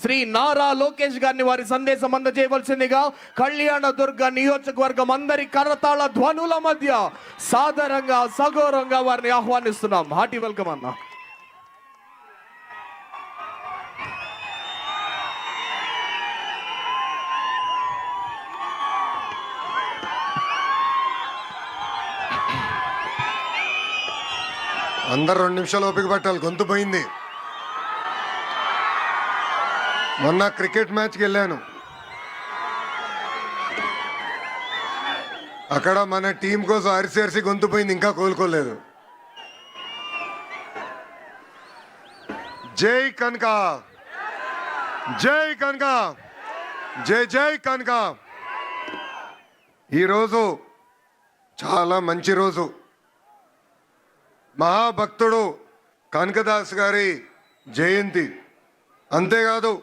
శ్రీ నారా లోకేష్ గారిని వారి సందేశం అందజేయవలసిందిగా కళ్యాణదుర్గ నియోజకవర్గం అందరి కరతాళ ధ్వనుల మధ్య సాదరంగా సగౌరవంగా వారిని ఆహ్వానిస్తున్నాం. హార్టీ వెల్కమ్ అన్న. అందరు 2 నిమిషాలు ఓపిక పట్టాలి, గొంతు పోయింది. మొన్న క్రికెట్ మ్యాచ్కి వెళ్ళాను. అక్కడ మన టీం కోసం అరిసి గొంతు పోయింది, ఇంకా కోలుకోలేదు. జై కనక, జై కనక, జై జై కనక. ఈరోజు చాలా మంచి రోజు. మహాభక్తుడు కనకదాస్ గారి జయంతి. అంతేకాదు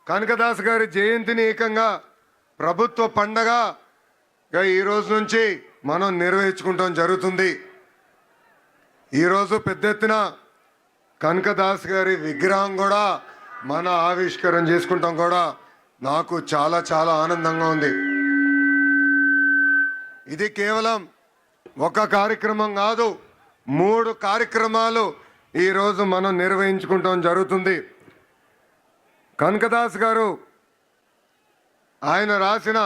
కనకదాస్ గారి జయంతిని ఏకంగా ప్రభుత్వ పండగగా ఈరోజు నుంచి మనం నిర్వహించుకుంటాం జరుగుతుంది. ఈరోజు పెద్ద ఎత్తున కనకదాస్ గారి విగ్రహం కూడా మన ఆవిష్కరణ చేసుకుంటాం కూడా నాకు చాలా చాలా ఆనందంగా ఉంది. ఇది కేవలం ఒక కార్యక్రమం కాదు, 3 కార్యక్రమాలు ఈరోజు మనం నిర్వహించుకుంటాం జరుగుతుంది. కనకదాస్ గారు ఆయన రాసిన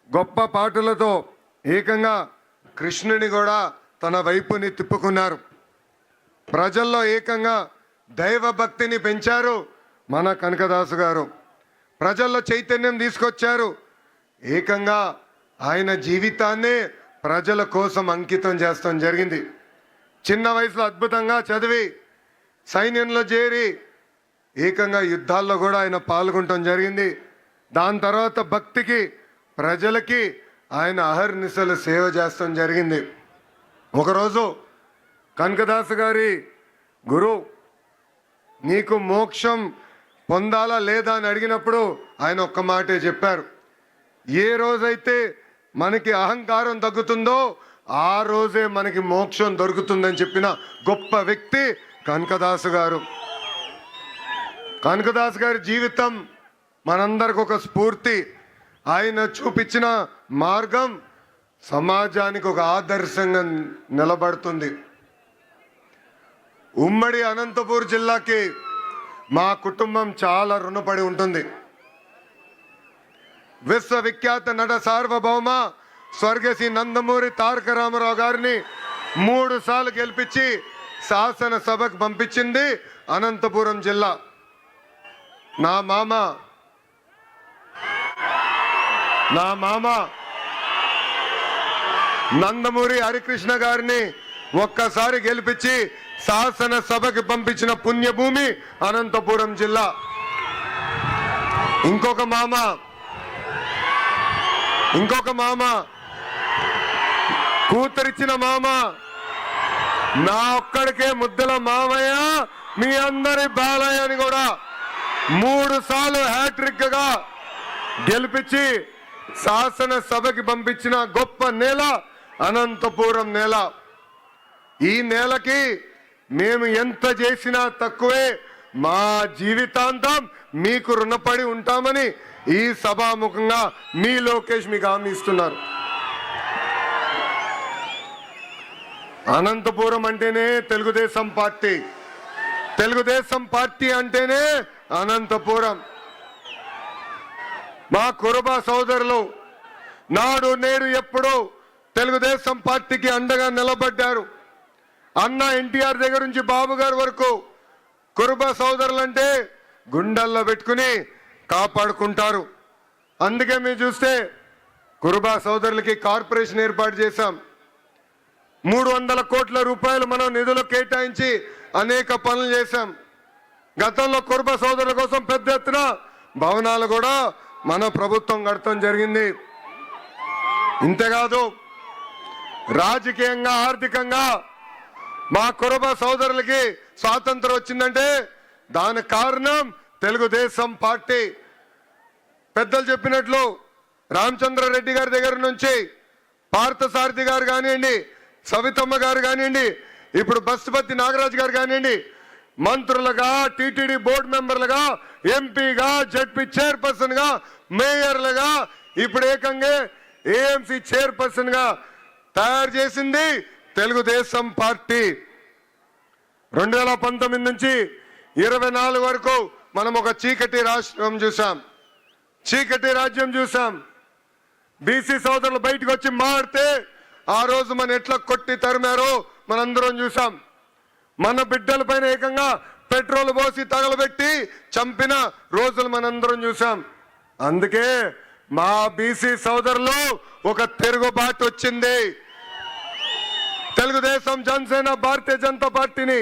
గొప్ప పాటలతో ఏకంగా కృష్ణుని కూడా తన వైపుని తిప్పుకున్నారు. ప్రజల్లో ఏకంగా దైవ భక్తిని పెంచారు మన కనకదాసు గారు. ప్రజల్లో చైతన్యం తీసుకొచ్చారు. ఏకంగా ఆయన జీవితాన్నే ప్రజల కోసం అంకితం చేస్తాం జరిగింది. చిన్న వయసులో అద్భుతంగా చదివి సైన్యంలో చేరి ఏకంగా యుద్ధాల్లో కూడా ఆయన పాల్గొనటం జరిగింది. దాని తర్వాత భక్తికి ప్రజలకి ఆయన అహర్నిశలు సేవ చేస్తాం జరిగింది. ఒకరోజు కనకదాసు గారి గురువు నీకు మోక్షం పొందాలా లేదా అని అడిగినప్పుడు ఆయన ఒక్క మాటే చెప్పారు, ఏ రోజైతే మనకి అహంకారం తగ్గుతుందో ఆ రోజే మనకి మోక్షం దొరుకుతుందని చెప్పిన గొప్ప వ్యక్తి కనకదాసు గారు. కనకదాస్ గారి జీవితం మనందరికి ఒక స్ఫూర్తి. ఆయన చూపించిన మార్గం సమాజానికి ఒక ఆదర్శంగా నిలబడుతుంది. ఉమ్మడి అనంతపూర్ జిల్లాకి మా కుటుంబం చాలా రుణపడి ఉంటుంది. విశ్వవిఖ్యాత నట సార్వభౌమ స్వర్గశ్రీ నందమూరి తారక రామారావు గారిని 3 సార్లు గెలిపించి శాసనసభకు పంపించింది అనంతపురం జిల్లా. నా మామ నందమూరి హరికృష్ణ గారిని ఒక్కసారి గెలిపించి శాసనసభకి పంపించిన పుణ్యభూమి అనంతపురం జిల్లా. ఇంకొక మామ కూతురిచ్చిన మామ నా ఒక్కడికే ముద్దుల మామయ్య, మీ అందరి బాలయ్య అని కూడా 3 సార్లు హ్యాట్రిక్ గా గెలిపించి శాసనసభకి పంపించిన గొప్ప నేల అనంతపురం నేల. ఈ నేలకి మేము ఎంత చేసినా తక్కువే. మా జీవితాంతం మీకు రుణపడి ఉంటామని ఈ సభాముఖంగా మీ లోకేష్ మీకు హామీ ఇస్తున్నారు. అనంతపురం అంటేనే తెలుగుదేశం పార్టీ, తెలుగుదేశం పార్టీ అంటేనే అనంతపురం. మా కురుబ సోదరులు నాడు నేడు ఎప్పుడూ తెలుగుదేశం పార్టీకి అండగా నిలబడ్డారు. అన్న ఎన్టీఆర్ దగ్గర నుంచి బాబు గారి వరకు కురుబ సోదరులంటే గుండెల్లో పెట్టుకుని కాపాడుకుంటారు. అందుకే మీరు చూస్తే కురుబ సోదరులకి కార్పొరేషన్ ఏర్పాటు చేశాం. 300 కోట్ల రూపాయలు మనం నిధులు కేటాయించి అనేక పనులు చేశాం. గతంలో కురుబ సోదరుల కోసం పెద్ద ఎత్తున భవనాలు కూడా మన ప్రభుత్వం కడతాం జరిగింది. ఇంతేకాదు రాజకీయంగా ఆర్థికంగా మా కురుబ సోదరులకి స్వాతంత్రం వచ్చిందంటే దానికి కారణం తెలుగుదేశం పార్టీ. పెద్దలు చెప్పినట్లు రామచంద్రారెడ్డి గారి దగ్గర నుంచి పార్థసారథి గారు కానివ్వండి, సవితమ్మ గారు కానివ్వండి, ఇప్పుడు బస్సుపతి నాగరాజు గారు కానివ్వండి, మంత్రులుగా, టీటీడీ బోర్డు మెంబర్లుగా, ఎంపీగా, జడ్పీ చైర్పర్సన్ గా, మేయర్లుగా, ఇప్పుడు ఏకంగా ఏఎంసీ చైర్పర్సన్ గా తయారు చేసింది తెలుగుదేశం పార్టీ. 2019 నుంచి 24 వరకు మనం ఒక చీకటి రాష్ట్రం చూసాం, చీకటి రాజ్యం చూసాం. బీసీ సోదరులు బయటకు వచ్చి మాడితే ఆ రోజు మన ఎట్లా కొట్టి తరిమారో మనందరం చూసాం. మన బిడ్డల పైన ఏకంగా పెట్రోల్ పోసి తగలబెట్టి చంపిన రోజులు మనందరం చూసాం. అందుకే మా బీసీ సోదరులు ఒక తిరుగుబాటు వచ్చింది. తెలుగుదేశం, జనసేన, భారతీయ జనతా పార్టీని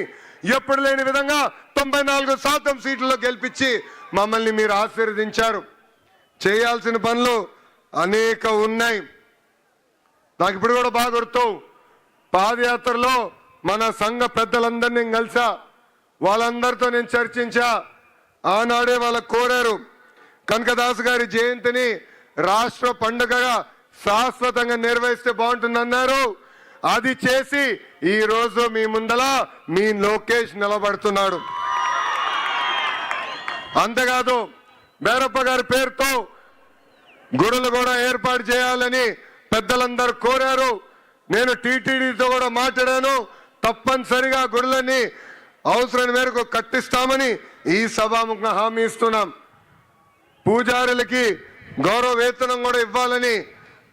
ఎప్పుడు లేని విధంగా 94% సీట్లలో గెలిపించి మమ్మల్ని మీరు ఆశీర్వదించారు. చేయాల్సిన పనులు అనేక ఉన్నాయి. నాకు ఇప్పుడు కూడా బాగా గుర్తు, పాదయాత్రలో మన సంఘ పెద్దలందరినీ కలిసా, వాళ్ళందరితో నేను చర్చించా. ఆనాడే వాళ్ళకు కోరారు కనకదాస్ గారి జయంతిని రాష్ట్ర పండుగగా శాశ్వతంగా నిర్వహిస్తే బాగుంటుందన్నారు. అది చేసి ఈ రోజు మీ ముందల మీ లోకేష్ నిలబడుతున్నాడు. అంతేకాదు బేరప్ప గారి పేరుతో గుడులు కూడా ఏర్పాటు చేయాలని పెద్దలందరూ కోరారు. నేను టీటీడీతో కూడా మాట్లాడాను. తప్పనిసరిగా గుడులని అవసరం మేరకు కట్టిస్తామని ఈ సభాముఖంగా హామీ ఇస్తున్నాం. పూజారులకి గౌరవ వేతనం కూడా ఇవ్వాలని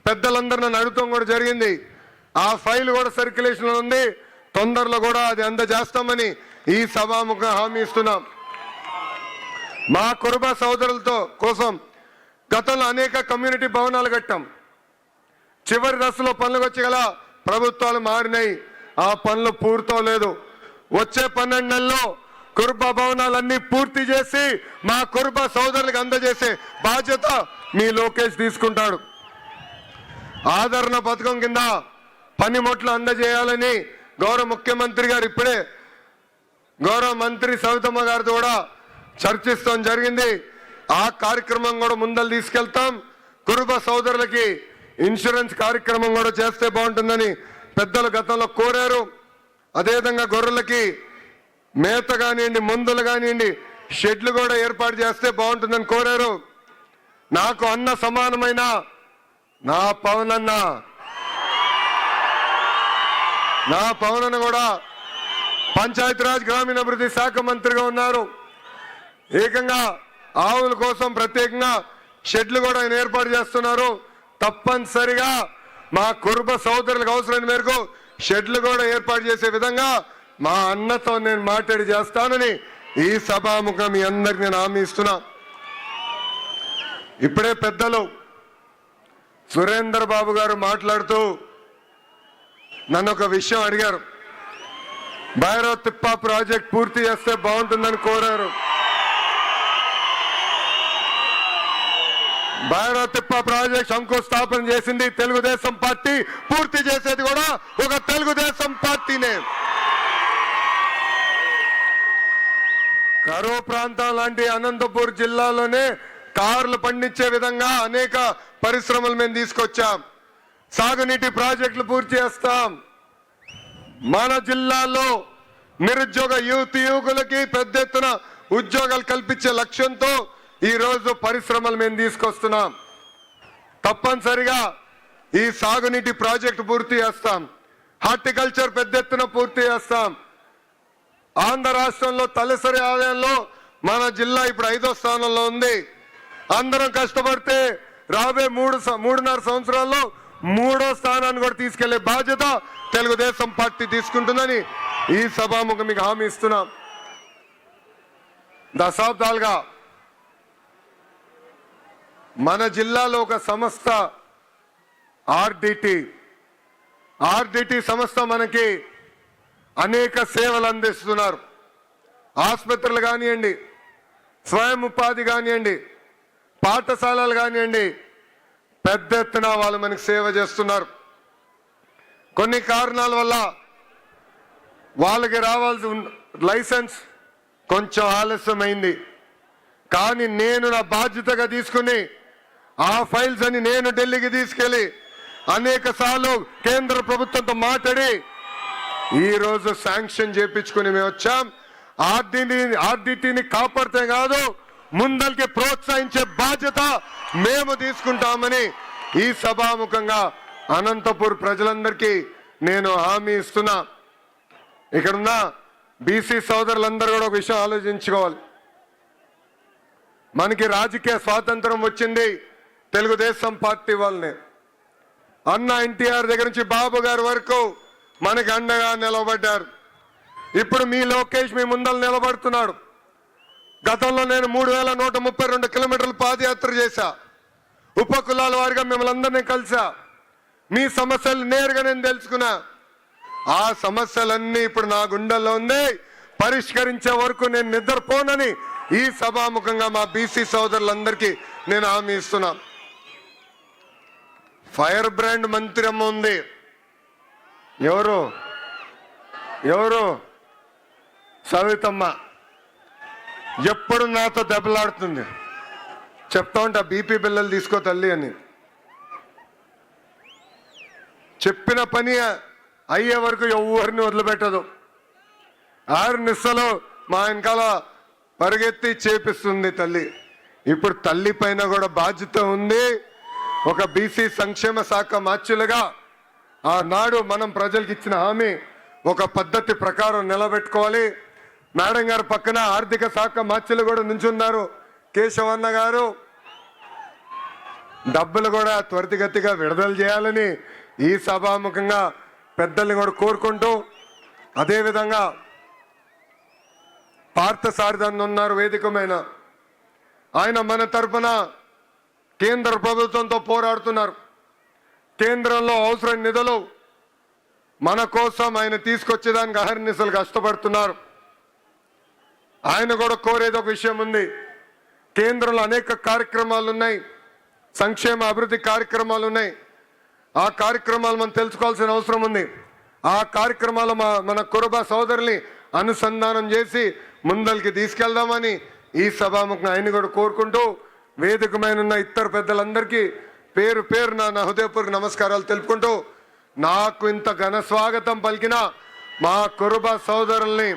పెద్దలందరూ నన్ను అడుగుతాం కూడా జరిగింది. ఆ ఫైల్ కూడా సర్క్యులేషన్ ఉంది. తొందరలో కూడా అది అందజేస్తామని ఈ సభాముఖంగా హామీ ఇస్తున్నాం. మా కురుబ సోదరులతో కోసం గతంలో అనేక కమ్యూనిటీ భవనాలు కట్టాం. చివరి దశలో పనులకు వచ్చి గల ప్రభుత్వాలు మారినాయి. ఆ పనులు పూర్తవలేదు. వచ్చే 12 నెలల్లో కురుబ భవనాలన్నీ పూర్తి చేసి మా కురుబ సోదరులకు అందజేసే బాధ్యత మీ లోకేష్ తీసుకుంటాడు. ఆదరణ పథకం కింద పనిముట్లు అందజేయాలని గౌరవ ముఖ్యమంత్రి గారు ఇప్పుడే గౌరవ మంత్రి సవితమ్మ గారితో కూడా చర్చిస్తాం జరిగింది. ఆ కార్యక్రమం కూడా ముందలు తీసుకెళ్తాం. కురుబ సోదరులకి ఇన్సూరెన్స్ కార్యక్రమం కూడా చేస్తే బాగుంటుందని పెద్దలు గతంలో కోరారు. అదేవిధంగా గొర్రెలకి మేత కానివ్వండి, మందులు కానివ్వండి, షెడ్లు కూడా ఏర్పాటు చేస్తే బాగుంటుందని కోరారు. నాకు అన్న సమానమైన నా పవనన్న కూడా పంచాయతీరాజ్ గ్రామీణాభివృద్ధి శాఖ మంత్రిగా ఉన్నారు. ఏకంగా ఆవుల కోసం ప్రత్యేకంగా షెడ్లు కూడా ఆయన ఏర్పాటు చేస్తున్నారు. తప్పనిసరిగా మా కురుబ సోదరులకు అవసరమైన మేరకు షెడ్లు కూడా ఏర్పాటు చేసే విధంగా మా అన్నతో నేను మాట్లాడి చేస్తానని ఈ సభాముఖం మీ అందరికి నేను హామీ ఇస్తున్నా. ఇప్పుడే పెద్దలు సురేందర్ బాబు గారు మాట్లాడుతూ నన్ను ఒక విషయం అడిగారు. భైరవ్ తిప్ప ప్రాజెక్ట్ పూర్తి చేస్తే బాగుంటుందని కోరారు. భైరవ్ తిప్ప ప్రాజెక్ట్ శంకుస్థాపన చేసింది తెలుగుదేశం పార్టీ, పూర్తి చేసేది కూడా ఒక తెలుగుదేశం పార్టీనే. కరువు ప్రాంతం లాంటి అనంతపూర్ జిల్లాలోనే కార్లు పండించే విధంగా అనేక పరిశ్రమలు మేము తీసుకొచ్చాం. సాగునీటి ప్రాజెక్టులు పూర్తి చేస్తాం. మన జిల్లాలో నిరుద్యోగ యువకులకి పెద్ద ఎత్తున ఉద్యోగాలు కల్పించే లక్ష్యంతో ఈ రోజు పరిశ్రమలు మేము తీసుకొస్తున్నాం. తప్పనిసరిగా ఈ సాగునీటి ప్రాజెక్టు పూర్తి చేస్తాం. హార్టికల్చర్ పెద్ద ఎత్తున పూర్తి చేస్తాం. ఆంధ్ర రాష్ట్రంలో తలసరి ఆదాయంలో మన జిల్లా ఇప్పుడు 5వ స్థానంలో ఉంది. అందరం కష్టపడితే రాబోయే 3.5 సంవత్సరాల్లో 3వ స్థానాన్ని కూడా తీసుకెళ్లే బాధ్యత తెలుగుదేశం పార్టీ తీసుకుంటుందని ఈ సభాముఖం మీకు హామీ ఇస్తున్నాం. దశాబ్దాలుగా మన జిల్లాలో ఒక సంస్థ ఆర్డిటి సంస్థ మనకి అనేక సేవలు అందిస్తున్నారు. ఆసుపత్రులు కానివ్వండి, స్వయం ఉపాధి కానివ్వండి, పాఠశాలలు కానివ్వండి, పెద్ద ఎత్తున వాళ్ళు మనకి సేవ చేస్తున్నారు. కొన్ని కారణాల వల్ల వాళ్ళకి రావాల్సిన లైసెన్స్ కొంచెం ఆలస్యమైంది. కానీ నేను నా బాధ్యతగా తీసుకుని ఆ ఫైల్స్ అని నేను ఢిల్లీకి తీసుకెళ్లి అనేక సార్లు కేంద్ర ప్రభుత్వంతో మాట్లాడి ఈ రోజు శాంక్షన్ చేయించుకుని మేము వచ్చాం. ఆర్డిటిని కాపాడితే కాదు, ముందరికి ప్రోత్సహించే బాధ్యత మేము తీసుకుంటామని ఈ సభాముఖంగా అనంతపూర్ ప్రజలందరికీ నేను హామీ ఇస్తున్నా. ఇక్కడున్న బీసీ సోదరులందరూ కూడా ఒక విషయం ఆలోచించుకోవాలి. మనకి రాజకీయ స్వాతంత్రం వచ్చింది తెలుగుదేశం పార్టీ వల్లనే. అన్న ఎన్టీఆర్ దగ్గర నుంచి బాబు గారి వరకు మనకి అండగా నిలబడ్డారు. ఇప్పుడు మీ లోకేష్ మీ ముందర నిలబడుతున్నాడు. గతంలో నేను 3132 కిలోమీటర్లు పాదయాత్ర చేశా. ఉపకులాల వారిగా మిమ్మల్ని అందరినీ కలిసా. మీ సమస్యలు నేరుగా నేను తెలుసుకున్నా. ఆ సమస్యలన్నీ ఇప్పుడు నా గుండెల్లో ఉంది. పరిష్కరించే వరకు నేను నిద్రపోనని ఈ సభాముఖంగా మా బీసీ సోదరులందరికీ నేను హామీ ఇస్తున్నా. ఫైర్ బ్రాండ్ మంత్రి అమ్మ ఉంది. ఎవరు సవితమ్మ. ఎప్పుడు నాతో దెబ్బలాడుతుంది. చెప్తా ఉంటా బీపీ బిల్లలు తీసుకో తల్లి అని. చెప్పిన పని అయ్యే వరకు ఎవరిని వదిలిపెట్టదు. 6 నిమిషాలు మా వెనకాల పరిగెత్తి చేపిస్తుంది తల్లి. ఇప్పుడు తల్లి పైన కూడా బాధ్యత ఉంది. ఒక బీసీ సంక్షేమ శాఖ మార్చులుగా ఆనాడు మనం ప్రజలకు ఇచ్చిన హామీ ఒక పద్ధతి ప్రకారం నిలబెట్టుకోవాలి. మేడం గారు పక్కన ఆర్థిక శాఖ మార్చులు కూడా నుంచున్నారు, కేశవన్న గారు. డబ్బులు కూడా త్వరితగతిగా విడుదల చేయాలని ఈ సభాముఖంగా పెద్దల్ని కూడా కోరుకుంటూ, అదేవిధంగా పార్థసారథి ఉన్నారు వేదికమైన. ఆయన మన తరఫున కేంద్ర ప్రభుత్వంతో పోరాడుతున్నారు. కేంద్రంలో అవసరం నిధులు మన కోసం ఆయన తీసుకొచ్చేదానికి అహర్నిశలు కష్టపడుతున్నారు. ఆయన కూడా కోరేది ఒక విషయం ఉంది. కేంద్రంలో అనేక కార్యక్రమాలు ఉన్నాయి, సంక్షేమ అభివృద్ధి కార్యక్రమాలు ఉన్నాయి. ఆ కార్యక్రమాలు మనం తెలుసుకోవాల్సిన అవసరం ఉంది. ఆ కార్యక్రమాలు మన కురుబ సోదరుల్ని అనుసంధానం చేసి ముందరికి తీసుకెళ్దామని ఈ సభాముఖంగా ఆయన కూడా కోరుకుంటూ, వేదికమైన ఉన్న ఇతర పెద్దలందరికీ పేరు పేరు నా హృదయపూర్వక నమస్కారాలు తెలుపుకుంటూ, నాకు ఇంత ఘన స్వాగతం పలికిన మా కురుబ సోదరుల్ని